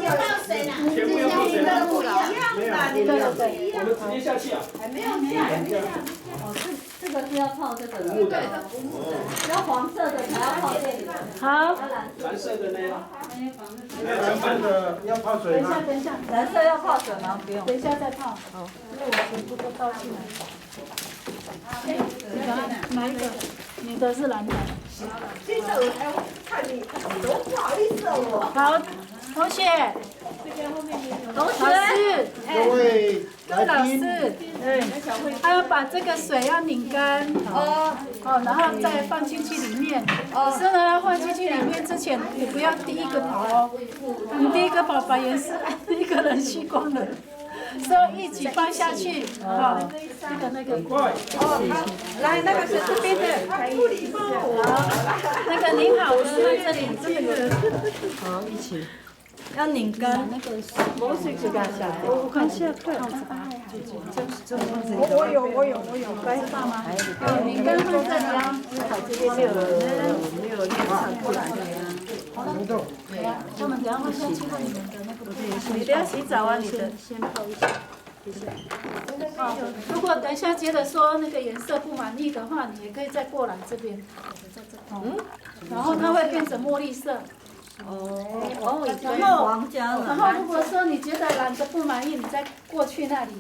要泡水呢？全部要泡水吗？不一样的，你们我们直接下去啊？还没有下。哦，这个是要泡这个的，木的。要黄色的才要泡这里。好，蓝色的呢？蓝色的要泡水吗？等一下，蓝色要泡水吗？不用。等一下再泡。好，因为我全部都倒进来。哪一个？你的是蓝的。先生，哎，我看你，多不好意思哦，我。好，同学，老师，各位各位老来宾，师，还要把这个水要拧干，哦，然后再放进去里面。可是呢，放进去里面之前，你不要第一个跑哦，你第一个跑把颜色一个人吸光了。所以一起放下去，好，那个，来，那个是这边的，不礼貌。那个拧好了，这里这个，好，一起。要拧干。那个磨水就干下来。我看下看。我有，白发吗？拧干放这里啊。没有练上过来的呀。他们等下会先去看你们的那个。你不要洗澡啊，你的。先泡一下。如果等一下觉得说那个颜色不满意的话，你也可以再过来这边，在这。然后它会变成茉莉色。然后如果说你觉得蓝的不满意，你再过去那里，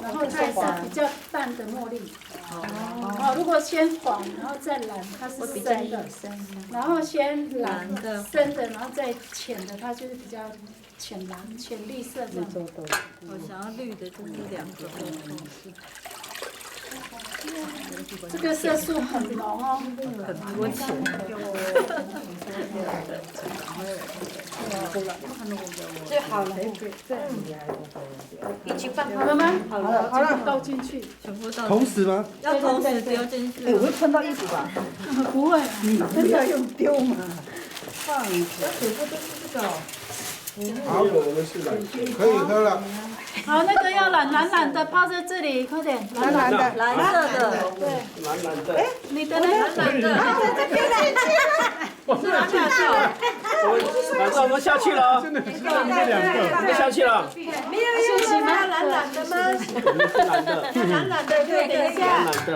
然后它是比较淡的茉莉。如果先黄，然后再蓝，它是深的。然后先蓝的深的，然后再浅的，它就是比较浅蓝、浅绿色这样。我想要绿的，就是两种。这个色素很浓哦，很多钱。最好了，一起放好了吗？好了，倒进去。全部倒。同时吗？要同时丢进去。我会碰到衣服吧？不会，不要用丢嘛。好，我们是可以喝了。好，那个要蓝的泡在这里，快点。蓝的，蓝色的。对，蓝的。你的呢？蓝的。这边来我是下去了。晚上我们下去了啊！真的是这两个。我们下去了。没有休息吗？蓝的吗？我们是蓝的。蓝的，对，等一下。蓝的。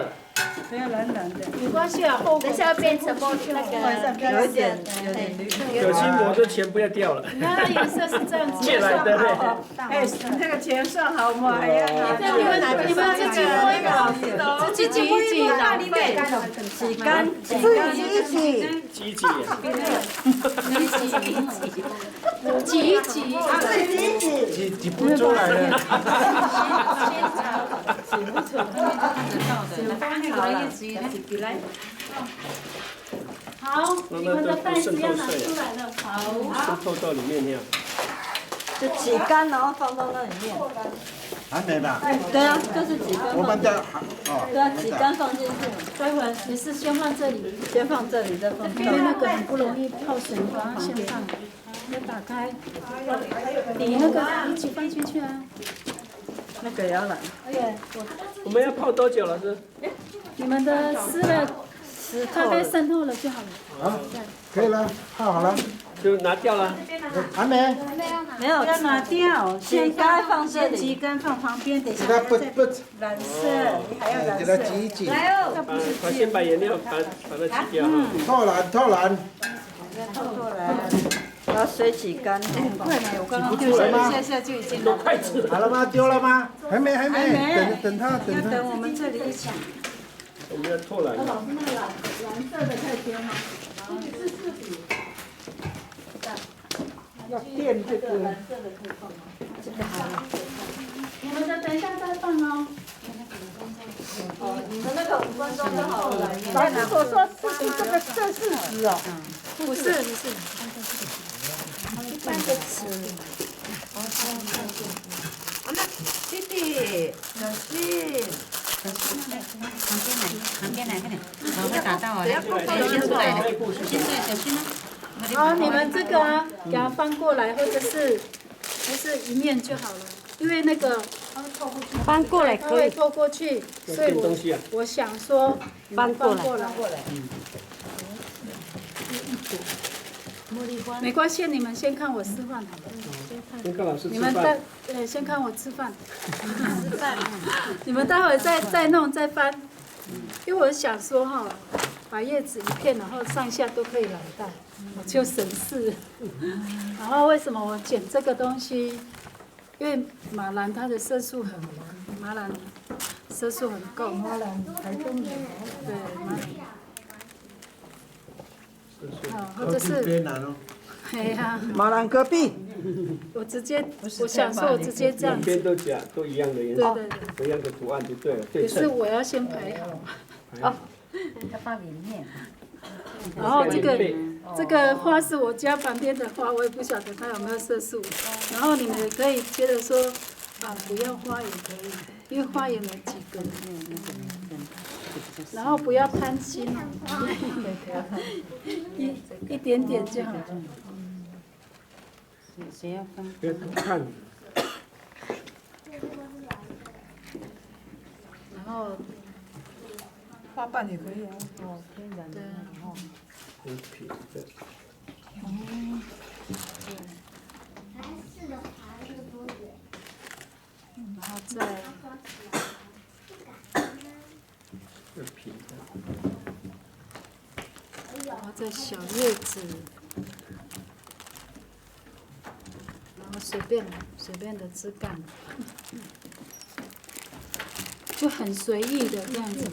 没有蓝的。没关系啊，后等一下变成那个，有点绿。小心我的钱不要掉了。你看它颜色是这样子。借来的嘞。哎，那个钱算好吗？还要拿。你们自己摸一个，自己挤一挤，那里面洗干，自己一起。挤挤。挤一挤。挤不出来了。好，你们的袋子要拿出来了。好，透到里面这样。就挤干，然后放到那里面。还没吧？对啊，就是挤干。我们的对啊，挤干放进去。待会也是先放这里，先放这里，再放这里。因为那个很不容易泡水，你把它先放。要打开，你那个一起放进去啊。那个也要来。我们要泡多久了？是？你们的湿了，大概渗透了就好了。好，可以了，泡好了。就拿掉了。还没？没有，要拿掉，挤干放这先挤里。干放旁边，等一下给它不染色，你还要染给它色。挤一挤。把先把颜料把它挤掉哈。透蓝。把水挤干。很快呢，我刚刚出来吗？下就已经用筷子。好了吗？丢了吗？还没。等它。等我们这里一起。我们要透蓝。老师那个蓝色的可以丢吗？要垫这个。蓝色的可以放吗？这个好。你们的等一下再放哦。你们那个5分钟就好了。老师所说这个色是纸哦。不是。半个纸。弟弟，小心。旁边来，快点，我会打到啊！先出来的，先出来，小心啊！好，你们这个啊，给它翻过来，或者是一面就好了，因为那个翻过来它会透过去，所以我想说翻过来。没关系，你们先看我示范好了。先看老师你们吃饭。先看我吃饭。你们待会再弄再翻，因为我想说哈，把叶子一片，然后上下都可以来带，我就省事。然后为什么我剪这个东西？因为马兰它的色素很够。马兰台中人。对，马兰。或者是。哎呀。马兰隔壁。我想说，我直接这样子。两边都假，都一样的颜色，对，都一样的图案就对了。可是我要先排好。要放里面。然后这个花是我家旁边的花，我也不晓得它有没有色素。然后你们也可以觉得说，不要花也可以，因为花也没几根。然后不要贪心哦，一点点就好。谁要分？别看。然后花瓣也可以啊。哦，天然的。很平的。然后再。平的。然后再小叶子。然后随便的枝干，就很随意的这样子。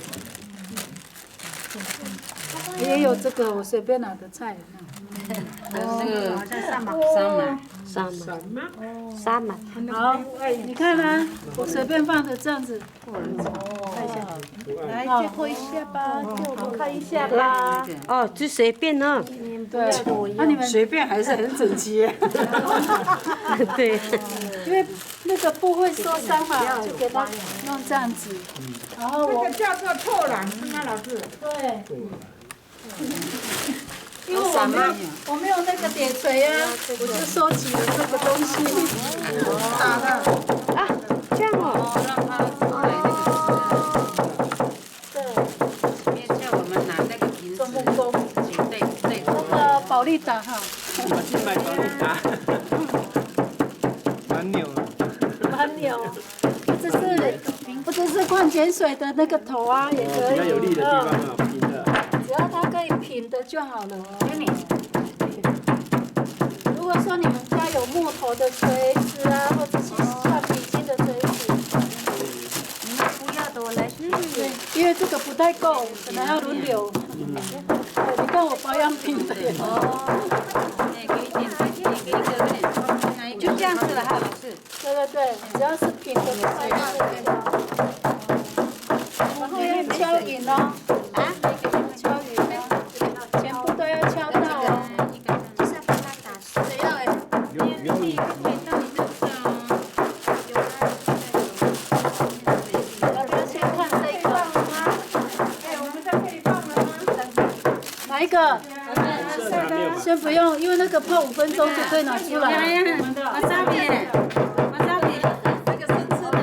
也有这个我随便拿的菜。那个好像沙马。好，你看啊，我随便放的这样子。来借过一下吧，借我们看一下吧。哦，就随便呢。对，那你们随便还是很整齐。对。因为那个布会受伤嘛，就给它弄这样子。然后我。这个叫做错篮，那老师。对。因为我没有那个铁锤啊，我就收集了这个东西。这样哦。保利达哈，我去买保利达。蛮牛了。蛮牛，或者是矿泉水的那个头啊，也可以。比较有利的地方啊，平的。只要它可以平的就好了哦。如果说你们家有木头的锤子啊，或者是橡皮筋的锤子，你们不要的我来试。对，因为这个不太够，可能要轮流。你看我保养品的。就这样子了哈，老师。对，只要是平的就可以。然后要敲匀哦。敲匀哦，全部都要敲到哦。就是要把它打碎。谁要哎？有你。先看这个。我们这可以放了吗？哪一个？先不用，因为那个泡5分钟就可以拿出来。马扎比，这个是吃的呢。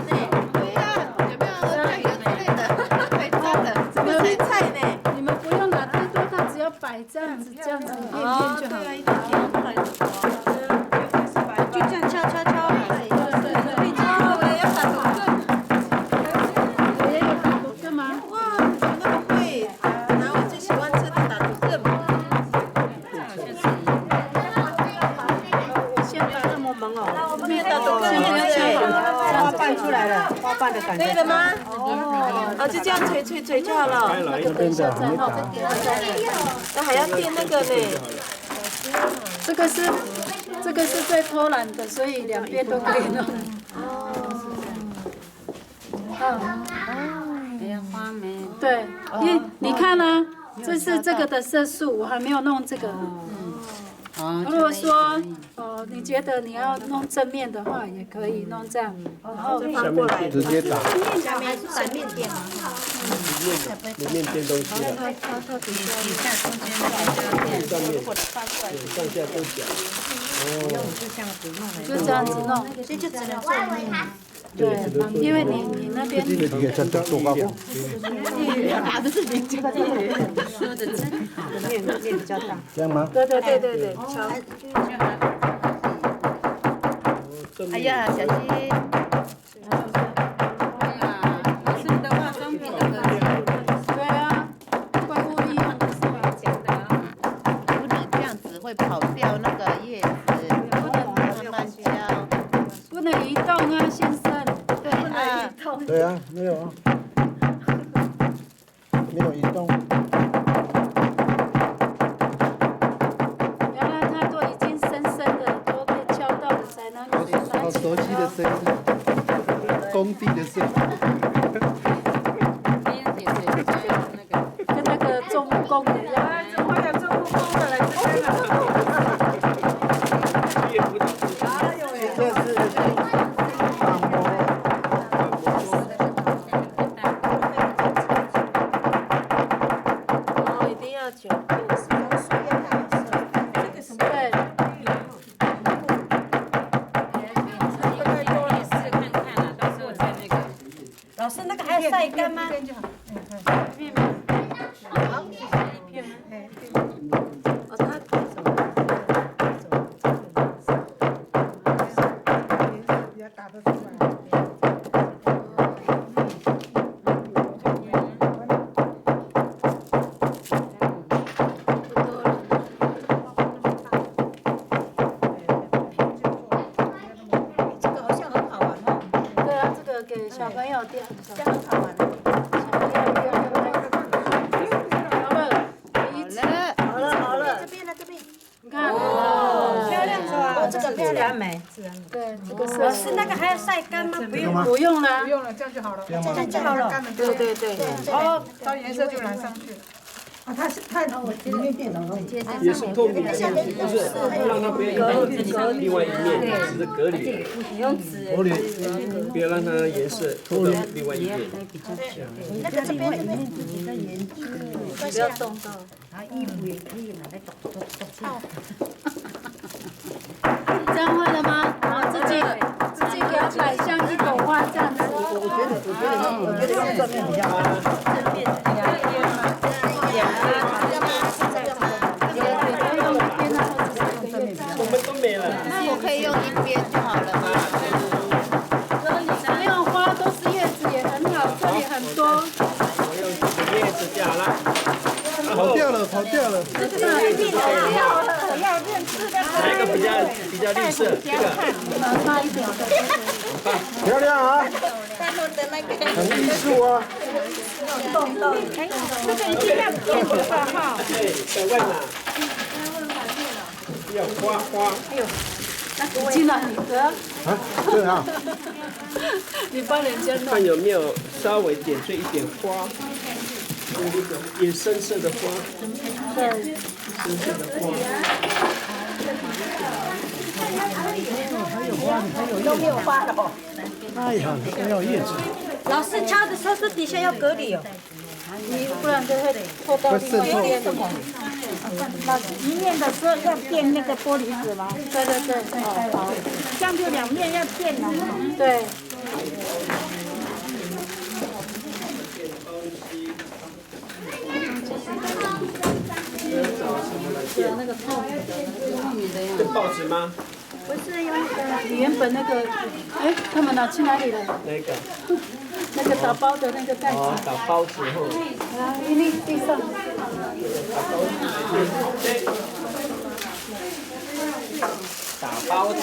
对呀，有没有酱油之类的？可以炸的，这个是菜呢。你们不用拿太多，它只要摆这样子，一片片就好。就这样敲。也有打毒的吗？哇，怎么那么会？拿我最喜欢吃的打毒的嘛。先打那么猛哦。没有打毒的，花瓣出来了，花瓣的感觉。可以了吗？哦，就这样捶就好了。来一边的，没打。那还要垫那个呢。这个是最偷懒的，所以两边都可以弄。没有花梅。对，因为你看呢，这是这个的色素，我还没有弄这个。如果说你觉得你要弄正面的话，也可以弄这样，然后下面直接打。下面是反面垫吗？里面垫东西了。底下中间那个垫。上面，上下都讲。就这样子弄。就这样子弄。所以就只能做面。对，因为你那边也真的多高？拿的是零件，说的真好，面比较大。这样吗？对，敲。哎呀，小心！是的化妆品的盒子。对啊，怪不一样的是吧？不能这样子会跑掉那个叶子，不能慢慢敲。不能移动啊，先生。对啊，对啊，没有啊，没有移动。原来它都已经深深的都被敲到了，才能好熟悉的声音，工地的声音。跟那个种木工的一样。这是按摩。哦，一定要卷。对，老师，那个还要晒干吗？哦，他对啊，这个给小朋友垫，这样好玩。好了，这边呢，这边。你看，漂亮是吧？哦，这个漂亮美。对，这个老是师那个还要晒干吗？不用，不用啦。这样就好了。对对对。哦，到颜色就染上去了。也是透明的，不是让它不要影响另外一面，只是隔离。玻璃。不要让它颜色透到另外一面。那个这边不要动到。这样会了吗？然后自己给它摆像一朵花这样子。我觉得用正面比较好。我们都没了。那我可以用一边就好了吗？没有花都是叶子也很好，这里很多。我用几个叶子就好了。跑掉了，跑掉了。哪一个比较绿色？这个。差一点。漂亮啊！很艺术啊。这个一定要变的哈。对，在外哪？要花。进来你得，啊，对啊。你帮人家弄。看有没有稍微点缀一点花，用那种野深色的花，对。深色的花。都没有花了哦。哎呀，没有叶子。老师敲的时候，这底下要隔离哦。你不然就会透到另外一边。一面的时候要垫那个玻璃纸吗？对对对，好，这样就两面要垫了。对。那个透明的呀。是报纸吗？不是用那个，你原本那个，哎，他们拿去哪里了？那个。那个打包的那个袋子。哦，打包之后。来，一粒地上。打包纸。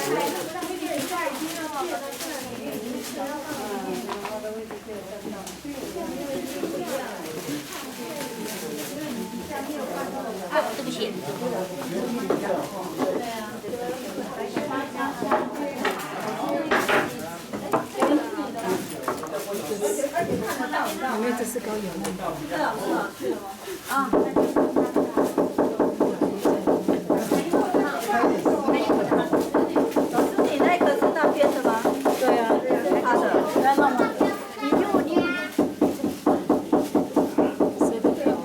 对不起。因为这是高油的。啊。老师，你那个是那边的吗？对啊。他的。来弄吗？谁的电话？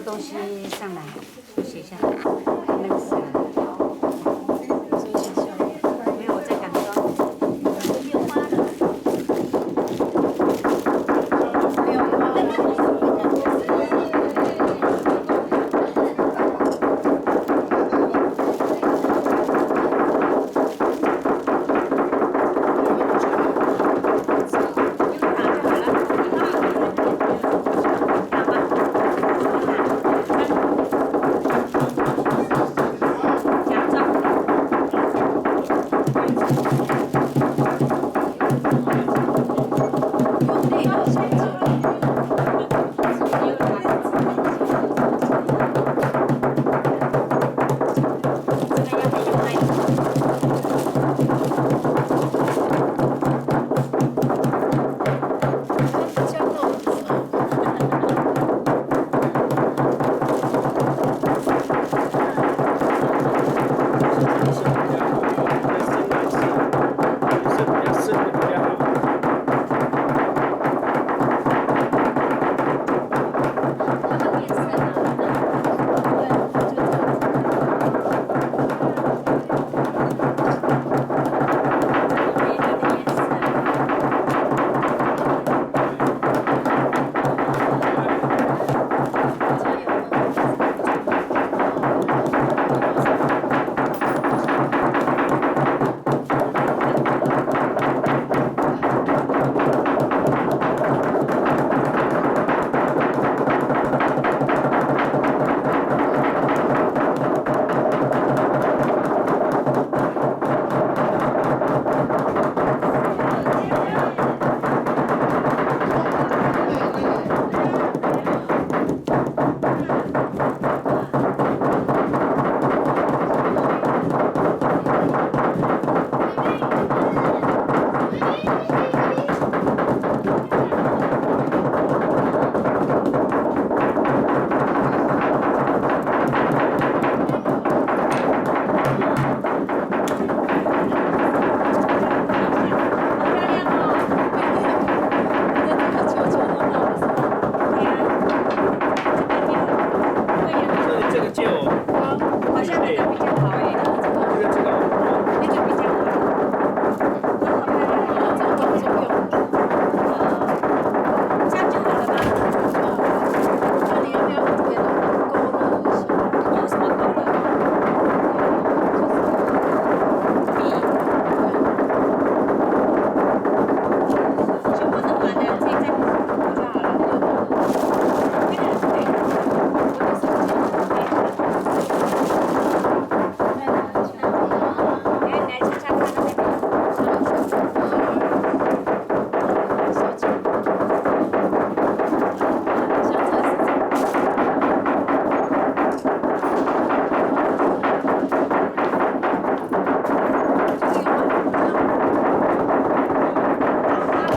东西上来。